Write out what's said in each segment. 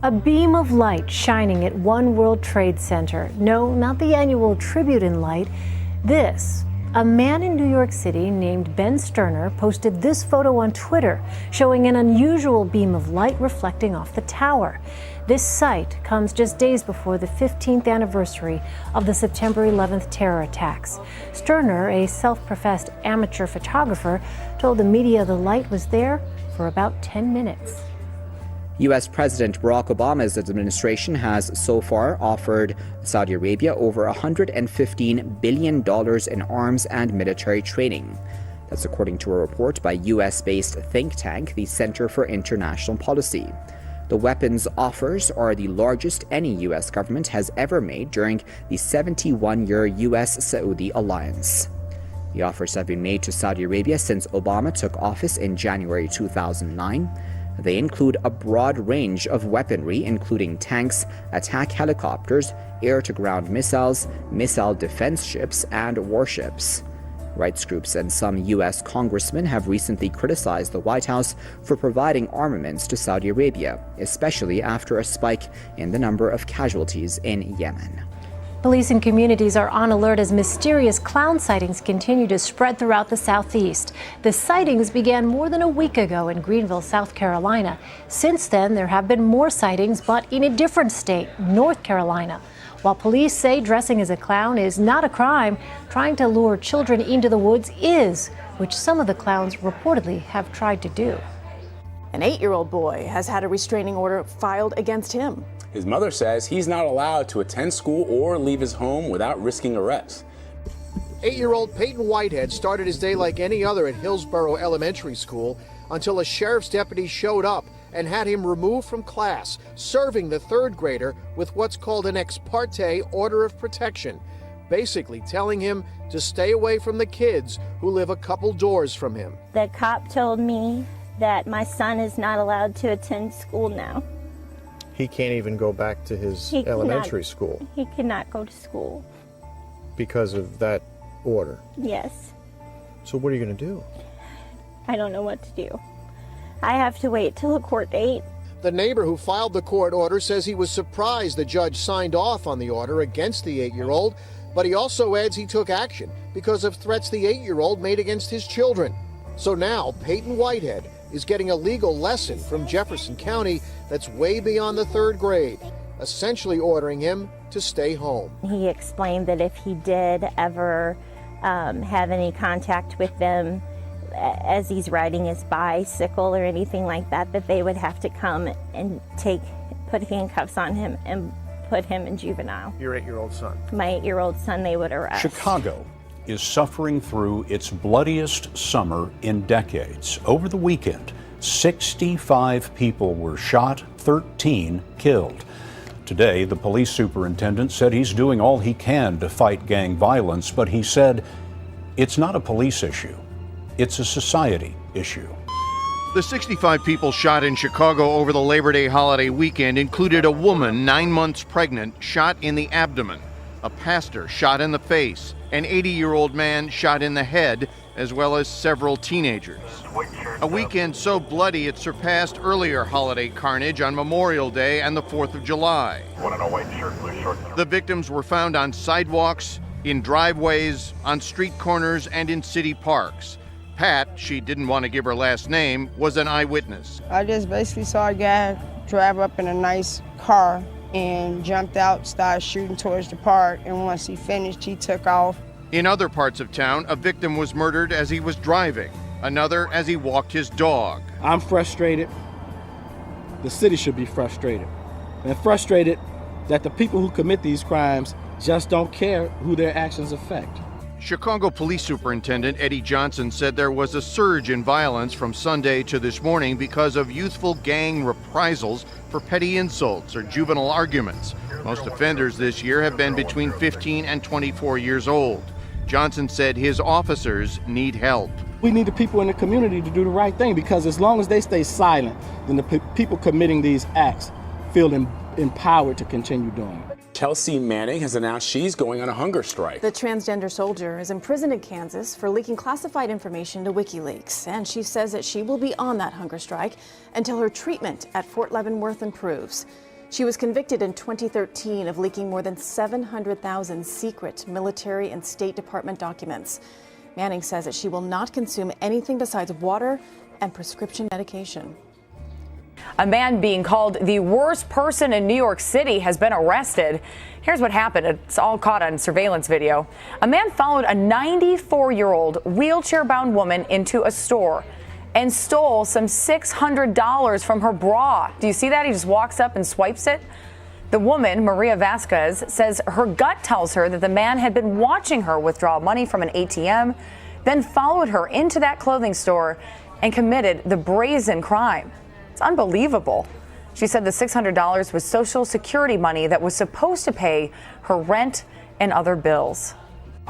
A beam of light shining at One World Trade Center. No, not the annual tribute in light. This. A man in New York City named Ben Sterner posted this photo on Twitter, showing an unusual beam of light reflecting off the tower. This sight comes just days before the 15th anniversary of the September 11th terror attacks. Sterner, a self-professed amateur photographer, told the media the light was there for about 10 minutes. U.S. President Barack Obama's administration has so far offered Saudi Arabia over $115 billion in arms and military training. That's according to a report by U.S.-based think tank, the Center for International Policy. The weapons offers are the largest any U.S. government has ever made during the 71-year U.S.-Saudi alliance. The offers have been made to Saudi Arabia since Obama took office in January 2009. They include a broad range of weaponry, including tanks, attack helicopters, air-to-ground missiles, missile defense ships, and warships. Rights groups and some U.S. congressmen have recently criticized the White House for providing armaments to Saudi Arabia, especially after a spike in the number of casualties in Yemen. Police and communities are on alert as mysterious clown sightings continue to spread throughout the Southeast. The sightings began more than a week ago in Greenville, South Carolina. Since then, there have been more sightings, but in a different state, North Carolina. While police say dressing as a clown is not a crime, trying to lure children into the woods is, which some of the clowns reportedly have tried to do. An 8-year-old boy has had a restraining order filed against him. His mother says he's not allowed to attend school or leave his home without risking arrest. 8-year-old Peyton Whitehead started his day like any other at Hillsborough Elementary School until a sheriff's deputy showed up and had him removed from class, serving the third grader with what's called an ex parte order of protection, basically telling him to stay away from the kids who live a couple doors from him. The cop told me that my son is not allowed to attend school now. He can't even go back to his elementary school. He cannot go to school. Because of that order? Yes. So what are you going to do? I don't know what to do. I have to wait till a court date. The neighbor who filed the court order says he was surprised the judge signed off on the order against the 8-year-old, but he also adds he took action because of threats the 8-year-old made against his children. So now Peyton Whitehead is getting a legal lesson from Jefferson County that's way beyond the third grade, essentially ordering him to stay home. He explained that if he did ever have any contact with them as he's riding his bicycle or anything like that, that they would have to come and put handcuffs on him and put him in juvenile. Your 8-year-old son? My 8-year-old son, they would arrest. Chicago is suffering through its bloodiest summer in decades. Over the weekend, 65 people were shot, 13 killed. Today, the police superintendent said he's doing all he can to fight gang violence, but he said it's not a police issue, it's a society issue. The 65 people shot in Chicago over the Labor Day holiday weekend included a woman 9 months pregnant shot in the abdomen, a pastor shot in the face, an 80-year-old man shot in the head, as well as several teenagers. A weekend so bloody it surpassed earlier holiday carnage on Memorial Day and the 4th of July. The victims were found on sidewalks, in driveways, on street corners, and in city parks. Pat, she didn't want to give her last name, was an eyewitness. I just basically saw a guy drive up in a nice car and jumped out, started shooting towards the park, and once he finished, he took off. In other parts of town, a victim was murdered as he was driving, another as he walked his dog. I'm frustrated. The city should be frustrated. And frustrated that the people who commit these crimes just don't care who their actions affect. Chicago Police Superintendent Eddie Johnson said there was a surge in violence from Sunday to this morning because of youthful gang reprisals for petty insults or juvenile arguments. Most offenders this year have been between 15 and 24 years old. Johnson said his officers need help. We need the people in the community to do the right thing, because as long as they stay silent, then the people committing these acts feel empowered to continue doing it. Chelsea Manning has announced she's going on a hunger strike. The transgender soldier is imprisoned in Kansas for leaking classified information to WikiLeaks, and she says that she will be on that hunger strike until her treatment at Fort Leavenworth improves. She was convicted in 2013 of leaking more than 700,000 secret military and State Department documents. Manning says that she will not consume anything besides water and prescription medication. A man being called the worst person in New York City has been arrested. Here's what happened. It's all caught on surveillance video. A man followed a 94-year-old wheelchair-bound woman into a store and stole some $600 from her bra. Do you see that? He just walks up and swipes it. The woman, Maria Vasquez, says her gut tells her that the man had been watching her withdraw money from an ATM, then followed her into that clothing store and committed the brazen crime. It's unbelievable. She said the $600 was Social Security money that was supposed to pay her rent and other bills.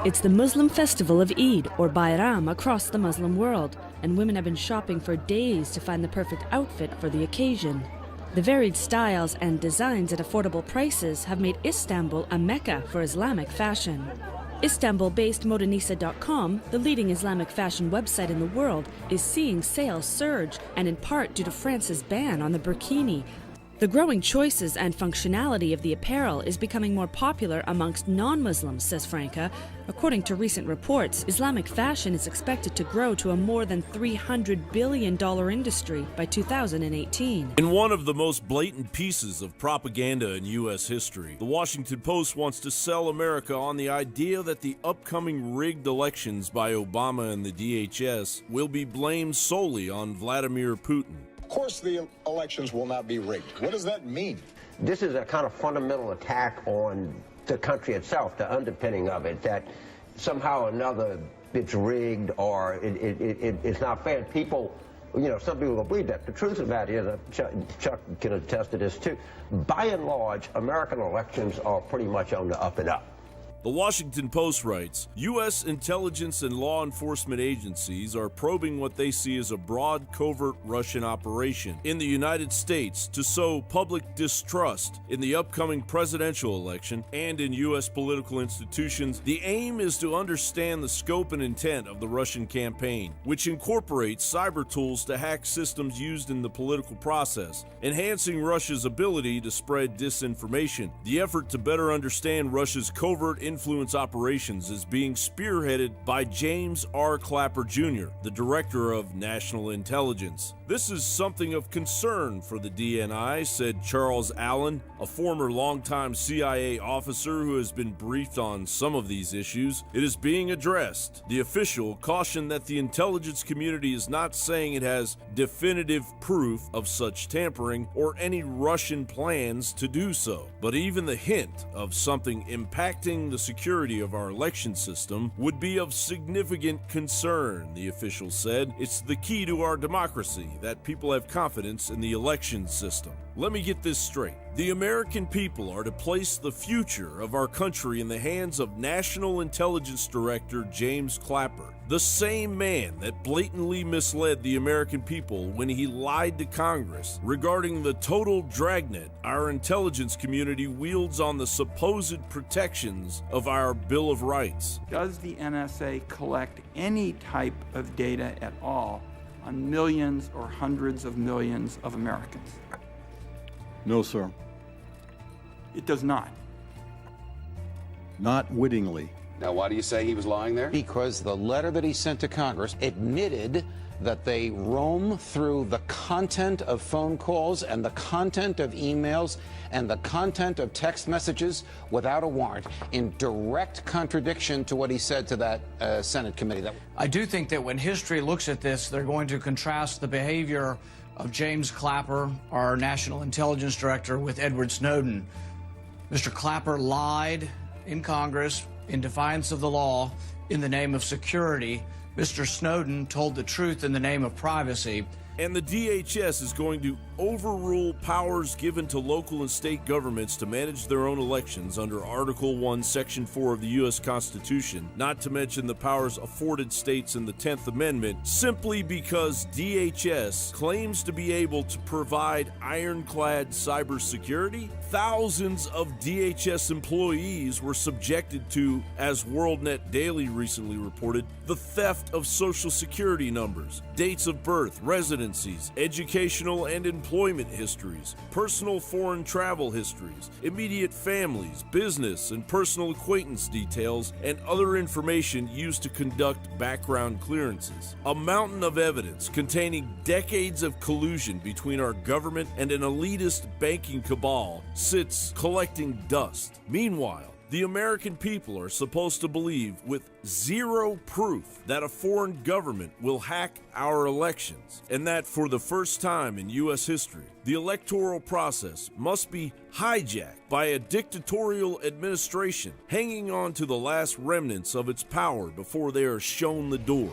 It's the Muslim festival of Eid, or Bayram, across the Muslim world, and women have been shopping for days to find the perfect outfit for the occasion. The varied styles and designs at affordable prices have made Istanbul a mecca for Islamic fashion. Istanbul-based Modanisa.com, the leading Islamic fashion website in the world, is seeing sales surge, and in part due to France's ban on the burkini. The growing choices and functionality of the apparel is becoming more popular amongst non-Muslims, says Franca. According to recent reports, Islamic fashion is expected to grow to a more than $300 billion industry by 2018. In one of the most blatant pieces of propaganda in U.S. history, the Washington Post wants to sell America on the idea that the upcoming rigged elections by Obama and the DHS will be blamed solely on Vladimir Putin. Of course, the elections will not be rigged. What does that mean? This is a kind of fundamental attack on the country itself, the underpinning of it, that somehow or another it's rigged or it's not fair. People, some people will believe that. The truth of that is, Chuck can attest to this too, by and large, American elections are pretty much on the up and up. The Washington Post writes, U.S. intelligence and law enforcement agencies are probing what they see as a broad, covert Russian operation in the United States to sow public distrust in the upcoming presidential election and in U.S. political institutions. The aim is to understand the scope and intent of the Russian campaign, which incorporates cyber tools to hack systems used in the political process, enhancing Russia's ability to spread disinformation. The effort to better understand Russia's covert influence operations is being spearheaded by James R. Clapper Jr., the Director of National Intelligence. This is something of concern for the DNI, said Charles Allen, a former longtime CIA officer who has been briefed on some of these issues. It is being addressed. The official cautioned that the intelligence community is not saying it has definitive proof of such tampering or any Russian plans to do so, but even the hint of something impacting the security of our election system would be of significant concern, the official said. It's the key to our democracy that people have confidence in the election system. Let me get this straight. The American people are to place the future of our country in the hands of National Intelligence Director James Clapper, the same man that blatantly misled the American people when he lied to Congress regarding the total dragnet our intelligence community wields on the supposed protections of our Bill of Rights. Does the NSA collect any type of data at all on millions or hundreds of millions of Americans? No, sir. It does not. Not wittingly. Now, why do you say he was lying there? Because the letter that he sent to Congress admitted that they roam through the content of phone calls and the content of emails and the content of text messages without a warrant, in direct contradiction to what he said to that Senate committee. I do think that when history looks at this, they're going to contrast the behavior of James Clapper, our National Intelligence Director, with Edward Snowden. Mr. Clapper lied in Congress in defiance of the law in the name of security. Mr. Snowden told the truth in the name of privacy. And the DHS is going to overrule powers given to local and state governments to manage their own elections under Article 1, Section 4 of the U.S. Constitution, not to mention the powers afforded states in the 10th Amendment, simply because DHS claims to be able to provide ironclad cybersecurity. Thousands of DHS employees were subjected to, as WorldNet Daily recently reported, the theft of Social Security numbers, dates of birth, residencies, educational and employment histories, personal foreign travel histories, immediate families, business and personal acquaintance details, and other information used to conduct background clearances. A mountain of evidence containing decades of collusion between our government and an elitist banking cabal sits collecting dust. Meanwhile, the American people are supposed to believe with zero proof that a foreign government will hack our elections, and that for the first time in U.S. history, the electoral process must be hijacked by a dictatorial administration hanging on to the last remnants of its power before they are shown the door.